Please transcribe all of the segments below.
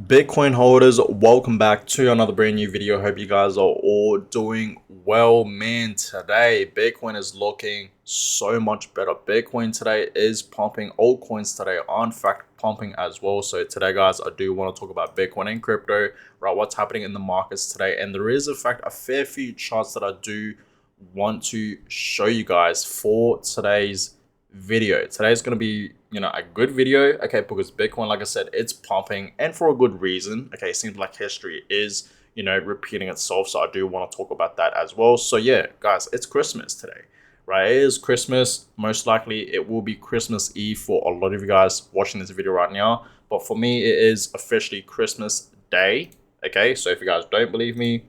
Bitcoin holders, welcome back to another brand new video. Hope you guys are all doing well, man. Today Bitcoin is looking so much better. Bitcoin today is pumping. Altcoins today are in fact pumping as well. So today, guys, I do want to talk about Bitcoin and crypto, right? What's happening in the markets today, and there is in fact a fair few charts that I do want to show you guys for today's video. Today's going to be, a good video, okay, because Bitcoin, like I said, it's pumping, and for a good reason. Okay, it seems like history is, repeating itself, so I do want to talk about that as well. So yeah, guys, it's Christmas today, right? It is Christmas. Most likely it will be Christmas Eve for a lot of you guys watching this video right now, but for me it is officially Christmas Day. Okay, so if you guys don't believe me,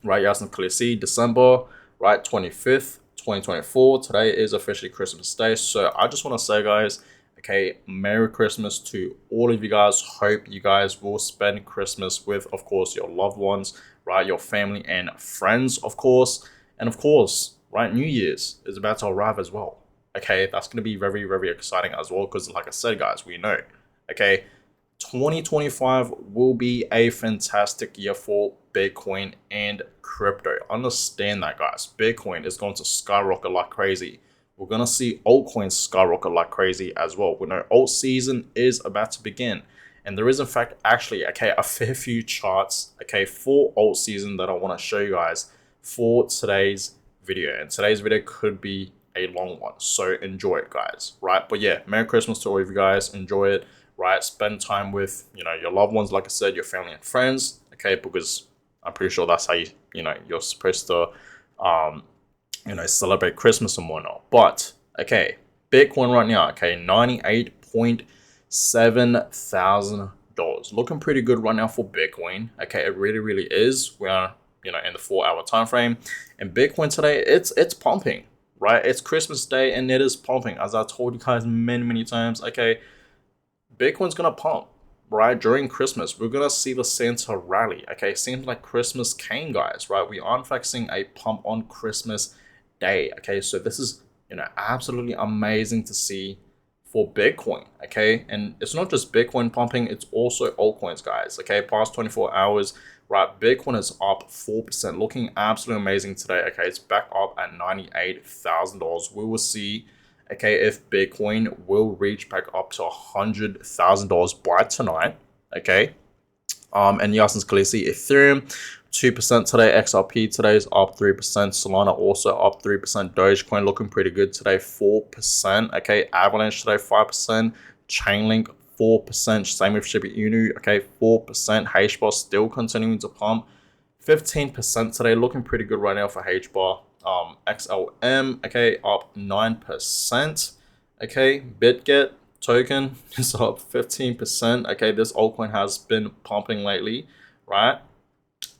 right, you guys can clearly see December, right, 25th 2024. Today is officially Christmas Day. So I just want to say, guys, okay, Merry Christmas to all of you guys. Hope you guys will spend Christmas with, of course, your loved ones, right, your family and friends, of course. And of course, right, New Year's is about to arrive as well. Okay, that's going to be very, very exciting as well, because like I said, guys, we know, okay, 2025 will be a fantastic year for Bitcoin and crypto. Understand that, guys. Bitcoin is going to skyrocket like crazy. We're going to see altcoins skyrocket like crazy as well. We know alt season is about to begin. And there is, in fact, actually, okay, a fair few charts, okay, for alt season that I want to show you guys for today's video. And today's video could be a long one. So enjoy it, guys, right? But yeah, Merry Christmas to all of you guys. Enjoy it, right? Spend time with, your loved ones, like I said, your family and friends, okay, because I'm pretty sure that's how you're supposed to, celebrate Christmas and whatnot. But okay, Bitcoin right now, okay, $98,700, looking pretty good right now for Bitcoin. Okay, it really, really is. We are, in the 4-hour time frame, and Bitcoin today, it's pumping, right? It's Christmas Day, and it is pumping, as I told you guys many times. Okay, Bitcoin's gonna pump, right? During Christmas, we're gonna see the Santa rally. Okay, seems like Christmas came, guys, right? We are in fact seeing a pump on Christmas Day. Okay, so this is, absolutely amazing to see for Bitcoin. Okay, and it's not just Bitcoin pumping, it's also altcoins, guys. Okay, past 24 hours, right? Bitcoin is up 4%, looking absolutely amazing today. Okay, it's back up at $98,000. We will see, okay, if Bitcoin will reach back up to $100,000 by tonight. Okay, and you guys can clearly see Ethereum 2% today, XRP today is up 3%, Solana also up 3%, Dogecoin looking pretty good today, 4%. Okay, Avalanche today 5%, Chainlink 4%, same with Shiba Inu, okay, 4%. HBAR still continuing to pump, 15% today, looking pretty good right now for HBAR. XLM, okay, up 9%. Okay, BitGet token is up 15%. Okay, this altcoin has been pumping lately, right?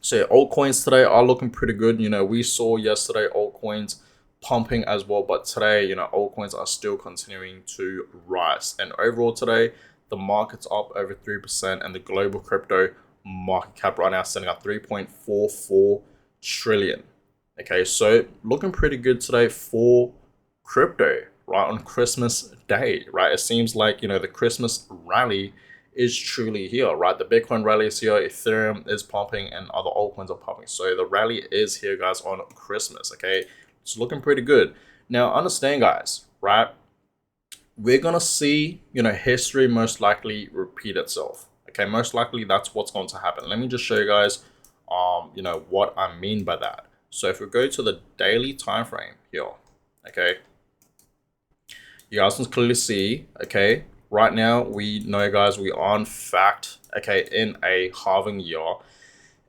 So altcoins today are looking pretty good. We saw yesterday altcoins pumping as well, but today, altcoins are still continuing to rise. And overall today, the market's up over 3%, and the global crypto market cap right now sitting at 3.44 trillion. Okay, so looking pretty good today for crypto, right, on Christmas Day, right? It seems like, the Christmas rally is truly here, right? The Bitcoin rally is here, Ethereum is pumping, and other altcoins are pumping. So the rally is here, guys, on Christmas, okay? It's looking pretty good. Now, understand, guys, right? We're going to see, history most likely repeat itself. Okay, most likely that's what's going to happen. Let me just show you guys, what I mean by that. So if we go to the daily time frame here, okay, you guys can clearly see, okay, right now we know, guys, we are in fact, okay, in a halving year.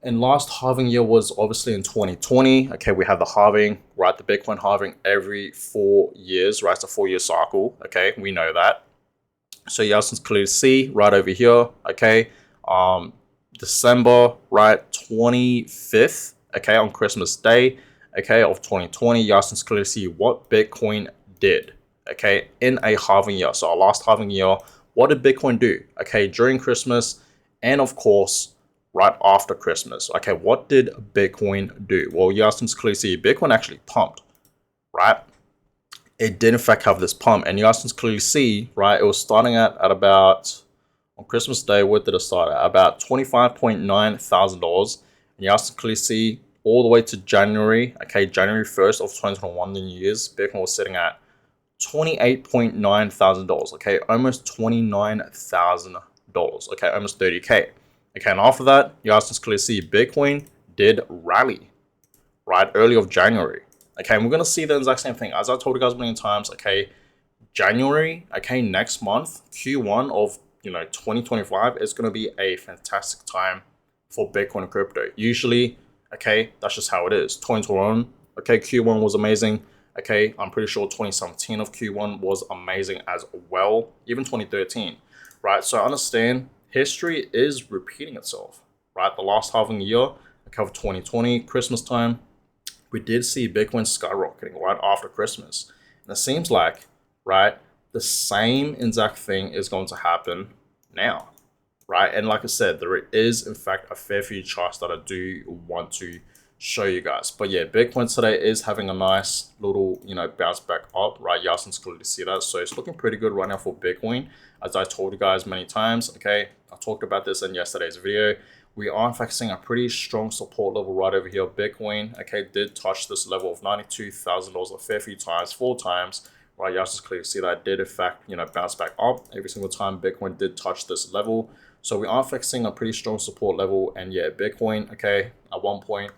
And last halving year was obviously in 2020. Okay, we have the halving, right? The Bitcoin halving every 4 years, right? It's a 4-year cycle. Okay, we know that. So you guys can clearly see right over here, okay, December, right, 25th, okay, on Christmas Day, okay, of 2020, you guys can clearly see what Bitcoin did, okay, in a halving year. So our last halving year, what did Bitcoin do? Okay, during Christmas, and of course, right after Christmas. Okay, what did Bitcoin do? Well, you guys can clearly see Bitcoin actually pumped, right? It did in fact have this pump, and you guys can clearly see, right, it was starting at about, on Christmas Day, what did it start at? About $25,900. And you guys can clearly see all the way to January, okay, January 1st of 2021, the New Year's, Bitcoin was sitting at $28,900, okay, almost $29,000, okay, almost 30K. Okay, and after that, you guys can clearly see Bitcoin did rally, right, early of January. Okay, and we're going to see the exact same thing. As I told you guys a million times, okay, January, okay, next month, Q1 of, 2025 is going to be a fantastic time for Bitcoin and crypto. Usually, okay, that's just how it is. 2021, okay, Q1 was amazing. Okay, I'm pretty sure 2017 of Q1 was amazing as well. Even 2013, right? So I understand history is repeating itself, right? The last half of the year, okay, of 2020, Christmas time, we did see Bitcoin skyrocketing right after Christmas. And it seems like, right, the same exact thing is going to happen now, right? And like I said, there is in fact a fair few charts that I do want to show you guys. But yeah, Bitcoin today is having a nice little, bounce back up, right? You guys can clearly see that. So it's looking pretty good right now for Bitcoin. As I told you guys many times, okay, I talked about this in yesterday's video. We are in fact seeing a pretty strong support level right over here. Bitcoin, okay, did touch this level of $92,000 a fair few times, 4 times, right? You guys can clearly see that did in fact, bounce back up every single time Bitcoin did touch this level. So we are in fact seeing a pretty strong support level. And yeah, Bitcoin, okay, at one point,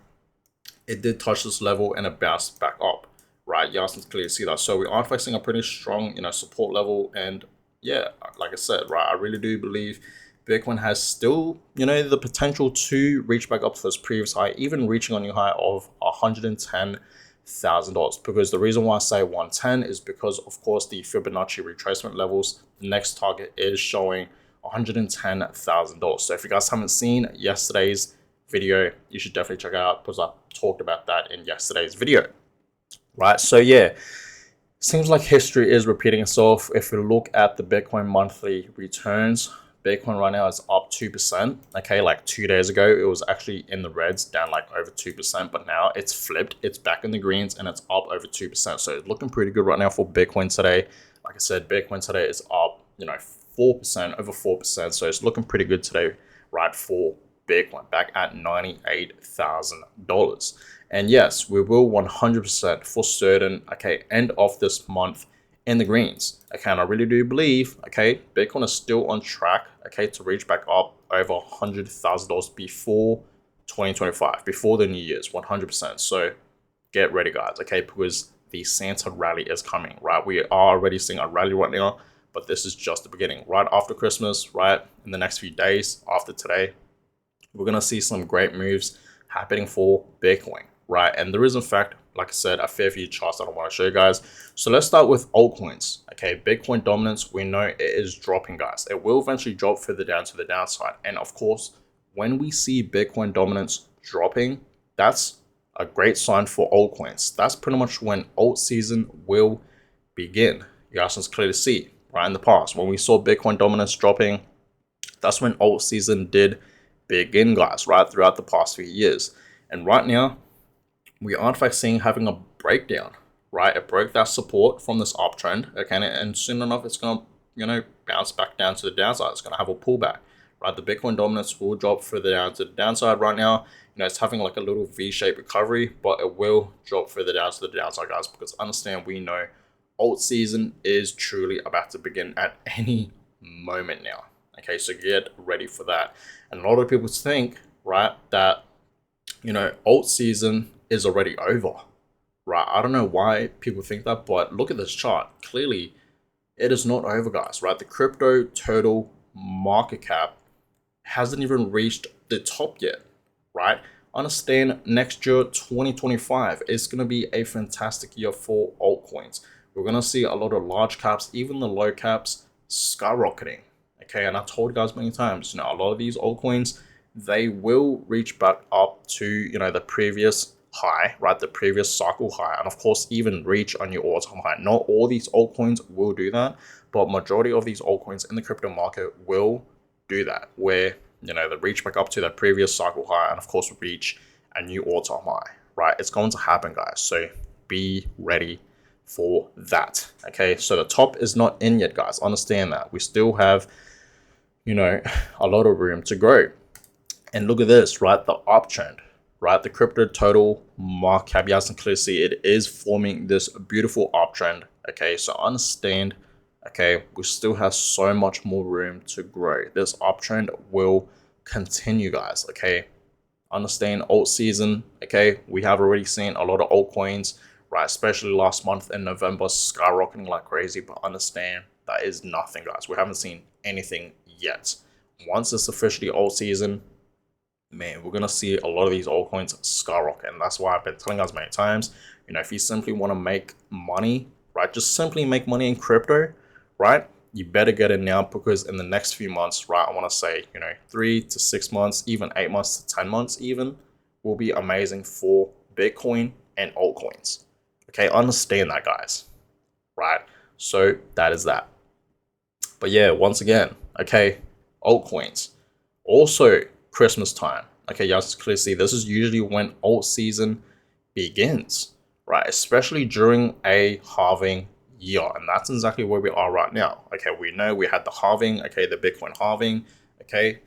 it did touch this level and it bounced back up, right? You guys can clearly see that. So we are facing a pretty strong, support level. And yeah, like I said, right, I really do believe Bitcoin has still, the potential to reach back up to this previous high, even reaching a new high of $110,000. Because the reason why I say 110 is because, of course, the Fibonacci retracement levels, the next target is showing $110,000. So if you guys haven't seen yesterday's video, you should definitely check it out because I talked about that in yesterday's video, right? So yeah, seems like history is repeating itself. If we look at the Bitcoin monthly returns, Bitcoin right now is up 2%. Okay, like 2 days ago, it was actually in the reds, down like over 2%, but now it's flipped. It's back in the greens and it's up over 2%. So it's looking pretty good right now for Bitcoin today. Like I said, Bitcoin today is up, 4%, over 4%. So it's looking pretty good today, right, for Bitcoin, back at $98,000. And yes, we will 100% for certain, okay, end of this month in the greens. Okay, and I really do believe, okay, Bitcoin is still on track, okay, to reach back up over $100,000 before 2025, before the New Year's, 100%. So get ready, guys, okay, because the Santa rally is coming, right? We are already seeing a rally right now, but this is just the beginning. Right after Christmas, right, in the next few days after today, we're going to see some great moves happening for Bitcoin, right? And there is, in fact, like I said, a fair few charts that I want to show you guys. So let's start with altcoins. Okay, Bitcoin dominance, we know it is dropping, guys. It will eventually drop further down to the downside. And of course, when we see Bitcoin dominance dropping, that's a great sign for altcoins. That's pretty much when alt season will begin. You guys can clearly see, right, in the past, when we saw Bitcoin dominance dropping, that's when alt season did begin, guys, right, throughout the past few years. And right now, we are in fact seeing having a breakdown, right? It broke that support from this uptrend, okay, and soon enough, it's going to, bounce back down to the downside. It's going to have a pullback, right? The Bitcoin dominance will drop further down to the downside right now. It's having like a little V-shaped recovery, but it will drop further down to the downside, guys, because understand, we know alt season is truly about to begin at any moment now. Okay, so get ready for that. And a lot of people think, right, that, alt season is already over, right? I don't know why people think that, but look at this chart. Clearly, it is not over, guys, right? The crypto total market cap hasn't even reached the top yet, right? Understand next year, 2025, is going to be a fantastic year for altcoins. We're going to see a lot of large caps, even the low caps, skyrocketing. Okay, and I told you guys many times, a lot of these altcoins, they will reach back up to, the previous high, right? The previous cycle high, and of course, even reach a new all-time high. Not all these altcoins will do that, but majority of these altcoins in the crypto market will do that, where, they reach back up to that previous cycle high, and of course, reach a new all-time high, right? It's going to happen, guys. So be ready for that. Okay, so the top is not in yet, guys. Understand that. We still have you know, a lot of room to grow. And look at this, right? The uptrend, right? The crypto total market cap, you guys can clearly see it is forming this beautiful uptrend. Okay, so understand, okay, we still have so much more room to grow. This uptrend will continue, guys. Okay, understand alt season. Okay, we have already seen a lot of altcoins, right? Especially last month in November, skyrocketing like crazy. But understand that is nothing, guys. We haven't seen anything yet. Once it's officially alt season, man, we're gonna see a lot of these altcoins skyrocket, and that's why I've been telling us many times. You know, if you simply want to make money, right, just simply make money in crypto, right? You better get it now, because in the next few months, right, I want to say, you know, 3 to 6 months, even 8 months to 10 months, even will be amazing for Bitcoin and altcoins. Okay, understand that, guys, right? So that is that. But yeah, once again, okay, altcoins. Also, Christmas time. Okay, you guys clearly see this is usually when alt season begins, right? Especially during a halving year. And that's exactly where we are right now. Okay, we know we had the halving, okay, the Bitcoin halving, okay.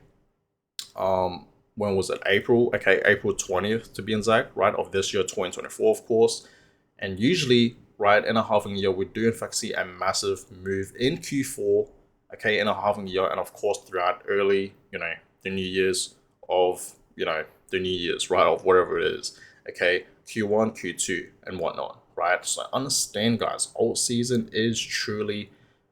When was it? April, okay, April 20th to be exact, right? Of this year, 2024, of course. And usually, right, in a halving year, we do in fact see a massive move in Q4, okay, in a halving year, and of course throughout early, you know, the New Year's of, you know, the New Year's, right, of whatever it is, okay, Q1, Q2, and whatnot, right? So understand, guys, alt season is truly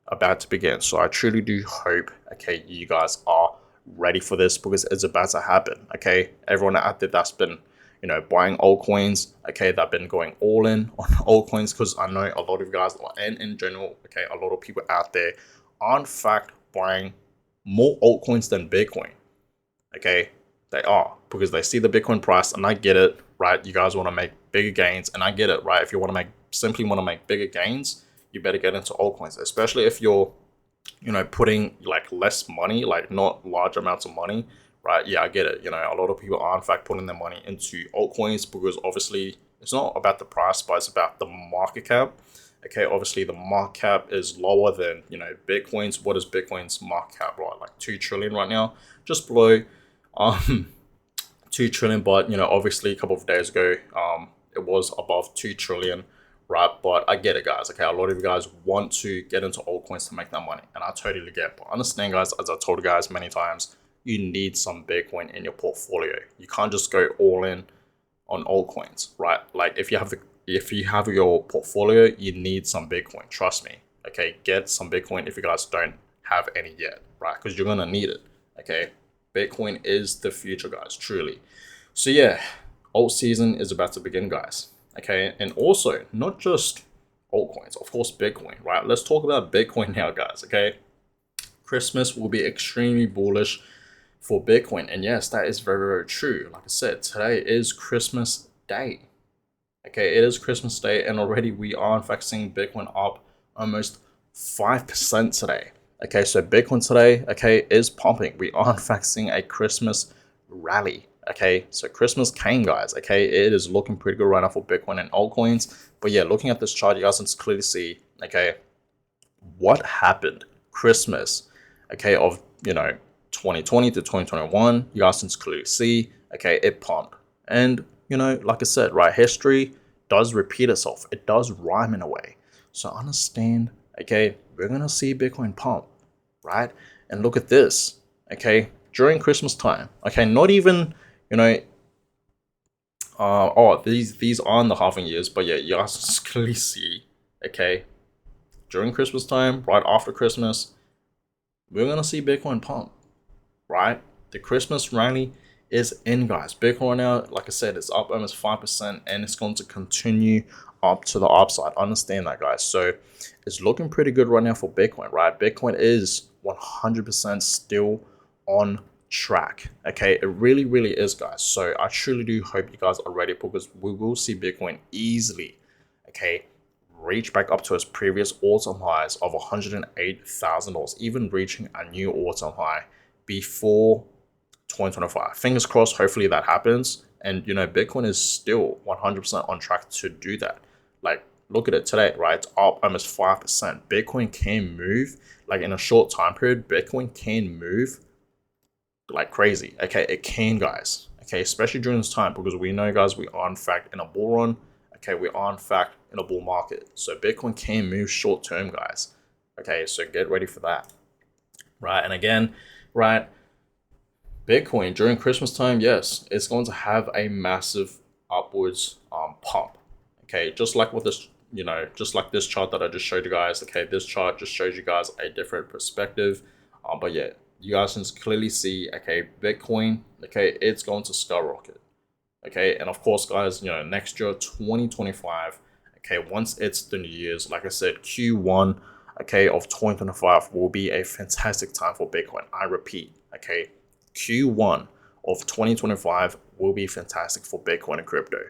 about to begin. So I truly do hope, okay, you guys are ready for this, because it's about to happen, okay? Everyone out there that's been, you know, buying altcoins, okay, that have been going all in on altcoins, because I know a lot of you guys, and in general, okay, a lot of people out there are in fact buying more altcoins than Bitcoin, okay? They are, because they see the Bitcoin price, and I get it, right? You guys want to make bigger gains, and I get it, right? If you want to simply want to make bigger gains, you better get into altcoins, especially if you're, you know, putting like less money, like not large amounts of money, right? Yeah, I get it. You know, a lot of people are in fact putting their money into altcoins, because obviously it's not about the price, but it's about the market cap. Okay, obviously the market cap is lower than, you know, Bitcoin's. What is Bitcoin's market cap, right? Like 2 trillion right now, just below um 2 trillion. But you know, obviously a couple of days ago, it was above 2 trillion, right? But I get it, guys. Okay, a lot of you guys want to get into altcoins to make that money, and I totally get it. But understand, guys, as I told you guys many times, you need some Bitcoin in your portfolio. You can't just go all in on altcoins, right? Like if you have your portfolio, you need some Bitcoin. Trust me. Okay, get some Bitcoin if you guys don't have any yet, right? Because you're gonna need it. Okay, Bitcoin is the future, guys. Truly. So yeah, alt season is about to begin, guys. Okay, and also not just altcoins, of course, Bitcoin, right? Let's talk about Bitcoin now, guys. Okay, Christmas will be extremely bullish for Bitcoin, and yes, that is very, very true. Like I said, today is Christmas Day. Okay, it is Christmas Day, and already we are in fact seeing Bitcoin up almost 5% today. Okay, so Bitcoin today, okay, is pumping. We are in fact seeing a Christmas rally. Okay, so Christmas came, guys. Okay, it is looking pretty good right now for Bitcoin and altcoins. But yeah, looking at this chart, you guys can clearly see, okay, what happened Christmas, okay, of, you know, 2020 to 2021. You guys can clearly see, okay, it pumped. And, you know, like I said, right, history does repeat itself. It does rhyme in a way. So understand, okay, we're going to see Bitcoin pump, right? And look at this, okay, during Christmas time, okay, not even, you know, oh, these aren't the halving years, but yeah, you guys can clearly see, okay, during Christmas time, right after Christmas, we're gonna see Bitcoin pump, right? The Christmas rally is in, guys. Bitcoin now, like I said, it's up almost 5%, and it's going to continue up to the upside. Understand that, guys. So it's looking pretty good right now for Bitcoin, right? Bitcoin is 100% still on track. Okay, it really, really is, guys. So I truly do hope you guys are ready, because we will see Bitcoin easily, okay, reach back up to its previous all-time highs of $108,000, even reaching a new all-time high before 2025. Fingers crossed, hopefully that happens. And, you know, Bitcoin is still 100% on track to do that. Like, look at it today, right? It's up almost 5%. Bitcoin can move like in a short time period, Bitcoin can move like crazy. Okay, it can, guys. Okay, especially during this time, because we know, guys, we are in fact in a bull run. Okay, we are in fact in a bull market. So Bitcoin can move short term, guys. Okay, so get ready for that. Right. And again, right, Bitcoin during Christmas time, yes, it's going to have a massive upwards pump. Okay, just like with this, just like this chart that I just showed you guys. Okay, this chart just shows you guys a different perspective. But yeah, you guys can clearly see, okay, Bitcoin, okay, it's going to skyrocket. Okay, and of course, guys, next year, 2025, okay, once it's the New Year's, like I said, Q1, okay, of 2025 will be a fantastic time for Bitcoin. I repeat, okay, Q1 of 2025 will be fantastic for Bitcoin and crypto.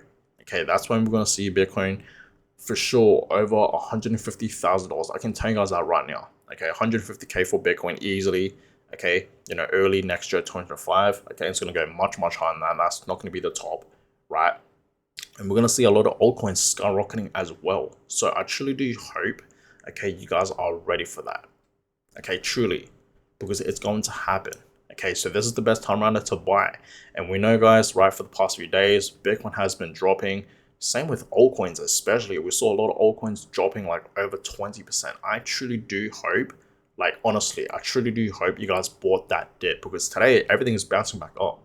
Okay, that's when we're going to see Bitcoin for sure over $150,000. I can tell you guys that right now. Okay, 150K for Bitcoin easily. Okay, early next year, 2025. Okay, it's going to go much, much higher than that. That's not going to be the top, right? And we're going to see a lot of altcoins skyrocketing as well. So I truly do hope, okay, you guys are ready for that. Okay, truly, because it's going to happen. Okay, so this is the best time around to buy. And we know, guys, right, for the past few days, Bitcoin has been dropping. Same with altcoins, especially. We saw a lot of altcoins dropping like over 20%. I truly do hope, like honestly, I truly do hope you guys bought that dip, because today everything is bouncing back up,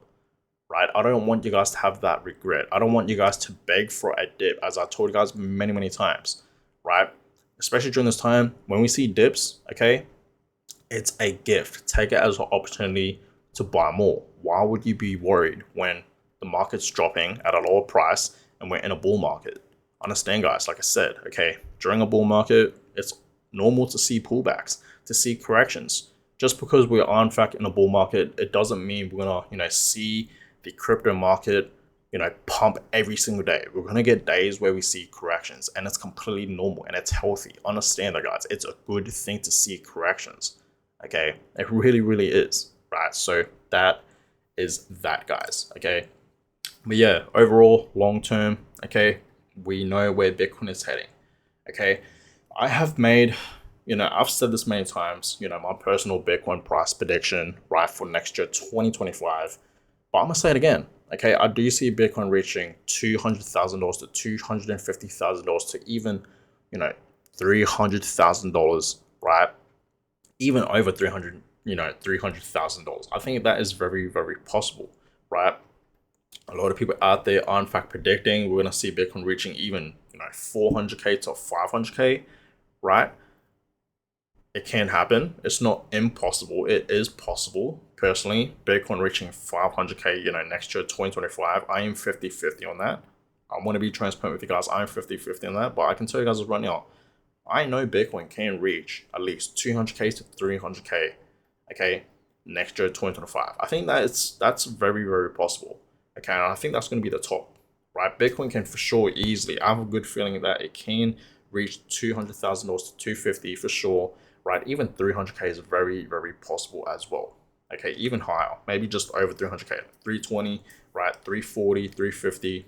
right? I don't want you guys to have that regret. I don't want you guys to beg for a dip, as I told you guys many, many times, right? Especially during this time when we see dips, okay, it's a gift. Take it as an opportunity to buy more. Why would you be worried when the market's dropping at a lower price and we're in a bull market? Understand, guys, like I said, okay, during a bull market, it's normal to see pullbacks, to see corrections. Just because we are in fact in a bull market, it doesn't mean we're gonna, see the crypto market, pump every single day. We're gonna get days where we see corrections, and it's completely normal and it's healthy. Understand that, guys. It's a good thing to see corrections. Okay, it really, really is, right? So that is that, guys. Okay, but yeah, overall, long term, okay, we know where Bitcoin is heading. Okay, I have made, I've said this many times, my personal Bitcoin price prediction, right, for next year, 2025. But I'm gonna say it again. Okay, I do see Bitcoin reaching $200,000 to $250,000 to even, $300,000, right? Even over 300, $300,000. I think that is very, very possible, right? A lot of people out there are in fact predicting we're gonna see Bitcoin reaching even 400K to 500K, right? It can happen. It's not impossible. It is possible. Personally, Bitcoin reaching 500K, next year, 2025, I am 50-50 on that. I want to be transparent with you guys. I'm 50-50 on that, but I can tell you guys right now, I know Bitcoin can reach at least 200K to 300K, okay, next year, 2025. I think that's very, very possible, okay, and I think that's going to be the top, right? Bitcoin can for sure easily, I have a good feeling that it can reach $200,000 to 250 for sure, right? Even 300K is very, very possible as well, okay, even higher, maybe just over 300K, 320, right, 340, 350,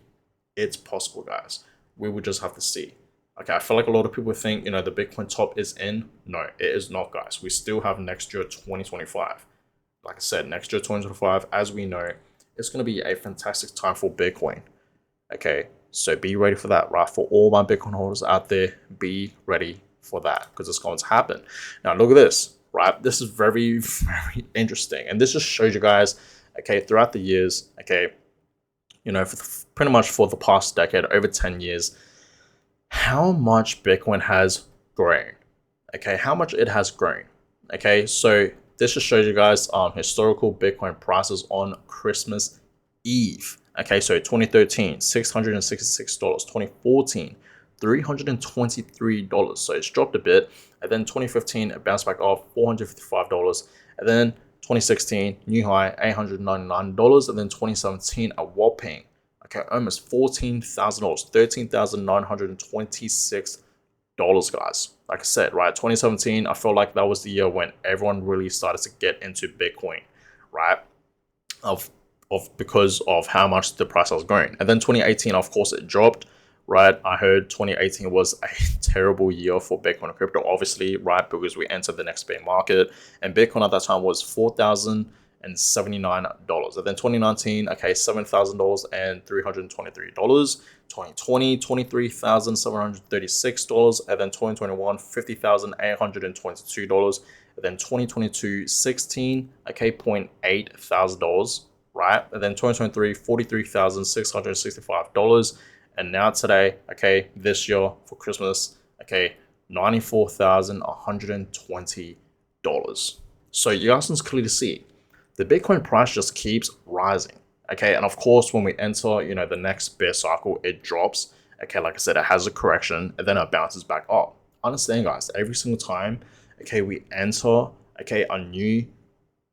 it's possible, guys. We would just have to see. Okay, I feel like a lot of people think, the Bitcoin top is in. No, it is not, guys. We still have next year, 2025. Like I said, next year, 2025, as we know, it's going to be a fantastic time for Bitcoin. Okay, so be ready for that, right? For all my Bitcoin holders out there, be ready for that, because it's going to happen. Now, look at this, right? This is very, very interesting. And this just shows you guys, okay, throughout the years, okay, pretty much for the past decade, over 10 years, how much Bitcoin has grown. Okay, how much it has grown. Okay, so this just shows you guys historical Bitcoin prices on Christmas Eve. Okay, so 2013, $666, 2014, $323. So it's dropped a bit. And then 2015, it bounced back off, $455. And then 2016, new high, $899. And then 2017, a whopping, okay, almost $14,000, $13,926, guys. Like I said, right, 2017, I feel like that was the year when everyone really started to get into Bitcoin, right? Because of how much the price was going. And then 2018, of course, it dropped, right? I heard 2018 was a terrible year for Bitcoin and crypto, obviously, right? Because we entered the next bear market, and Bitcoin at that time was $4,079. And then 2019, okay, $7,000 and $323. 2020, $23,736. And then 2021, $50,822. And then 2022, okay, $0.8,000, right? And then 2023, $43,665. And now today, okay, this year for Christmas, okay, $94,120. So you guys can clearly see the Bitcoin price just keeps rising. Okay, and of course, when we enter, the next bear cycle, it drops. Okay, like I said, it has a correction and then it bounces back up. Understand, guys, every single time, okay, we enter, okay, a new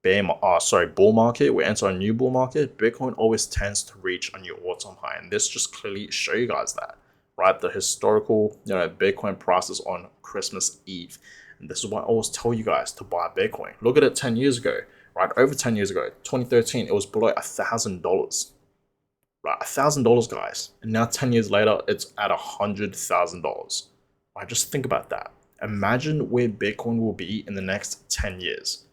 bull market, we enter a new bull market, Bitcoin always tends to reach a new all-time high. And this just clearly show you guys that, right? The historical, Bitcoin prices on Christmas Eve. And this is why I always tell you guys to buy Bitcoin. Look at it 10 years ago, right? Over 10 years ago, 2013, it was below $1,000, right? $1,000, guys. And now 10 years later, it's at $100,000. Right? Just think about that. Imagine where Bitcoin will be in the next 10 years.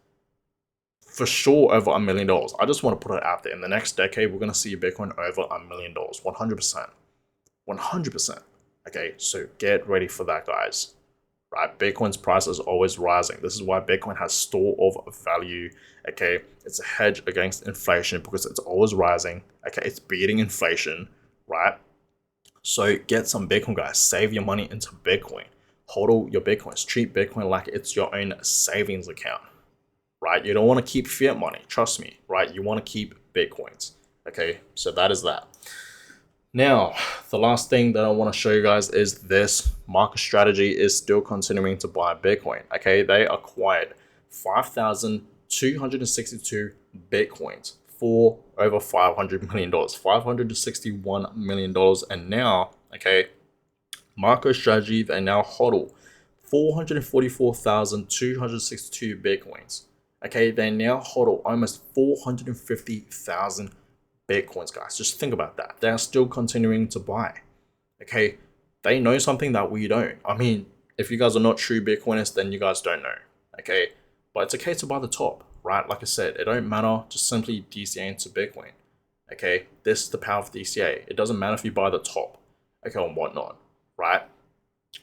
For sure, over $1 million. I just want to put it out there. In the next decade, we're going to see Bitcoin over $1 million. 100%. 100%. Okay, so get ready for that, guys. Right? Bitcoin's price is always rising. This is why Bitcoin has store of value. Okay, it's a hedge against inflation because it's always rising. Okay, it's beating inflation, right? So get some Bitcoin, guys. Save your money into Bitcoin. Hold all your Bitcoins. Treat Bitcoin like it's your own savings account, right? You don't want to keep fiat money. Trust me, right? You want to keep Bitcoins. Okay, so that is that. Now, the last thing that I want to show you guys is this MicroStrategy is still continuing to buy Bitcoin. Okay, they acquired 5,262 Bitcoins for over $500 million, $561 million. And now, okay, MicroStrategy, they now hodl 444,262 Bitcoins. Okay, they now hodl almost 450,000 Bitcoins, guys. Just think about that. They're still continuing to buy. Okay, they know something that we don't. I mean, if you guys are not true Bitcoiners, then you guys don't know. Okay, but it's okay to buy the top, right? Like I said, it don't matter. Just simply DCA into Bitcoin. Okay, this is the power of DCA. It doesn't matter if you buy the top, okay, and whatnot, right?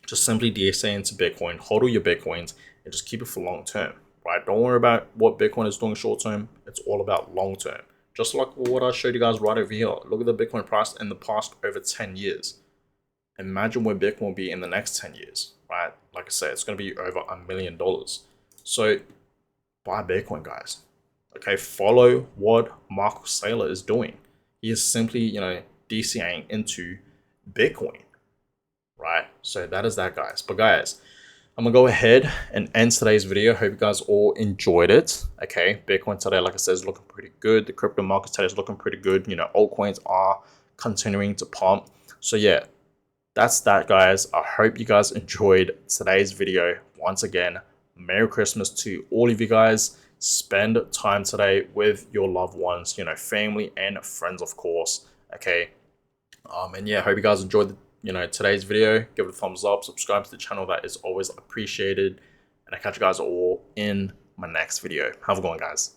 Just simply DCA into Bitcoin, hold all your Bitcoins, and just keep it for long term, right? Don't worry about what Bitcoin is doing short term. It's all about long term. Just like what I showed you guys right over here. Look at the Bitcoin price in the past over 10 years. Imagine where Bitcoin will be in the next 10 years, right? Like I said, it's going to be over $1 million. So buy Bitcoin, guys. Okay, follow what Michael Saylor is doing. He is simply, DCAing into Bitcoin, right? So that is that, guys. But guys, I'm gonna go ahead and end today's video. Hope you guys all enjoyed it. Okay, Bitcoin today, like I said, is looking pretty good. The crypto market today is looking pretty good. Altcoins are continuing to pump. So yeah, that's that, guys. I hope you guys enjoyed today's video. Once again, Merry Christmas to all of you guys. Spend time today with your loved ones, family and friends, of course. Okay, and yeah, hope you guys enjoyed today's video. Give it a thumbs up, subscribe to the channel. That is always appreciated. And I catch you guys all in my next video. Have a good one, guys.